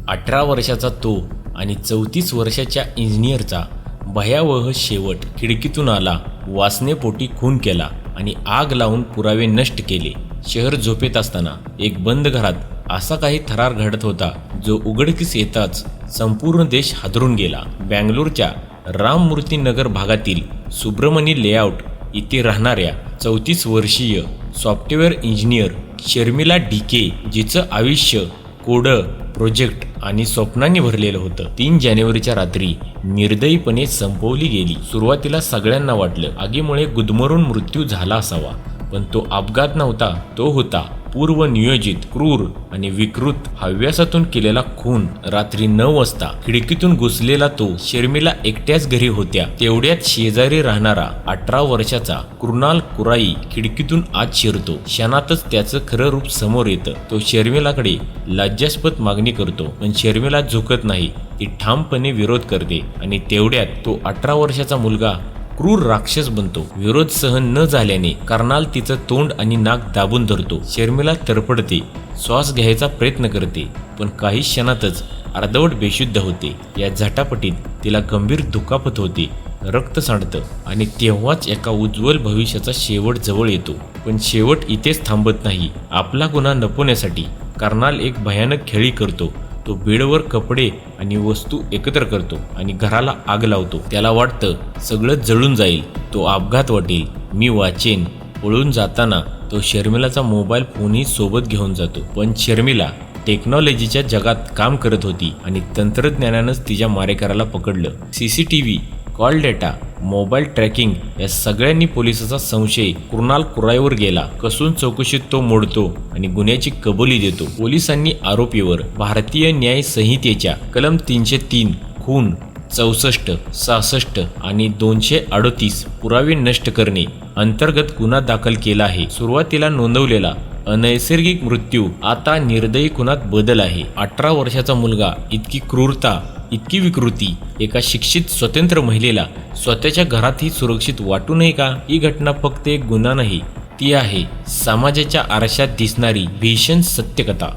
18 वर्षाचा तो आणि 34 वर्षाच्या इंजिनियरचा भयावह शेवट. खिडकीतून आला, वासनेपोटी खून केला आणि आग लावून पुरावे नष्ट केले. शहर झोपेत असताना एक बंद घरात असा काही थरार घडत होता जो उघडकीस येताच संपूर्ण देश हादरून गेला. बँगलोरच्या राममूर्ती नगर भागातील सुब्रमणी लेआउट इथे राहणाऱ्या 34 वर्षीय सॉफ्टवेअर इंजिनियर शर्मिला डीके, जिचं आयुष्य कोड, प्रोजेक्ट आणि स्वप्नांनी भरलेलं होतं, 3 जानेवारीच्या रात्री निर्दयीपणे संपवली गेली. सुरुवातीला सगळ्यांना वाटलं आगीमुळे गुदमरून मृत्यू झाला असावा, पण तो अपघात नव्हता. तो होता पूर्व नियोजित, क्रूर आणि विकृत हव्यासातून केलेला खून. रात्री 9 वाजता खिडकीतून घुसलेला तो शर्मिला एकट्याच घरी होत्या तेवढ्यात शेजारी राहणारा 18 वर्षाचा कृणाल कुराई खिडकीतून आत शिरतो. क्षणातच त्याचं खरं रूप समोर येतं. तो शर्मिलाकडे लज्जास्पद मागणी करतो, पण शर्मिला झुकत नाही. ती ठामपणे विरोध करते आणि तेवढ्यात तो 18 वर्षाचा मुलगा क्रूर राक्षस बनतो. विरोध सहन न झाल्याने कर्नाल तिचं तोंड आणि नाक दाबून धरतो. शर्मिला तडफडते, श्वास घ्यायचा प्रयत्न करते, पण काही क्षणातच अर्धवट बेशुद्ध होते. या झटापटीत तिला गंभीर दुखापत होते, रक्त सांडतं आणि तेव्हाच एका उज्ज्वल भविष्याचा शेवट जवळ येतो. पण शेवट इथेच थांबत नाही. आपला गुन्हा लपवण्यासाठी कर्नाल एक भयानक खेळी करतो. तो बेडवर कपडे आणि वस्तू एकत्र करतो आणि घराला आग लावतो. त्याला वाटतं सगळं जळून जाईल, तो अपघात वाटेल, मी वाचेन. पळून जाताना तो शर्मिलाचा मोबाईल फोनही सोबत घेऊन जातो. पण शर्मिला टेक्नॉलॉजीच्या जगात काम करत होती आणि तंत्रज्ञानानंच तिच्या मारेकऱ्याला पकडलं. CCTV, call data, mobile tracking या सगळ्यांनी पोलिसाचा संशय कृणाल कुराईवर गेला. कसून चौकशीत तो मोडतो आणि गुन्ह्याची कबुली देतो. पोलिसांनी आरोपीवर भारतीय न्याय संहितेच्या कलम 303 खून, 64, 66 आणि 238 पुरावे नष्ट करणे अंतर्गत गुन्हा दाखल केला आहे. सुरुवातीला नोंदवलेला अनैसर्गिक मृत्यू आता निर्दयी खुनात बदल आहे. 18 वर्षाचा मुलगा, इतकी क्रूरता, इतकी विकृती एका शिक्षित स्वतंत्र महिलेला स्वतःच्या घरातही सुरक्षित वाटू नये का? ही घटना फक्त एक गुन्हा नाही, ती आहे समाजाच्या आरशात दिसणारी भीषण सत्यकथा.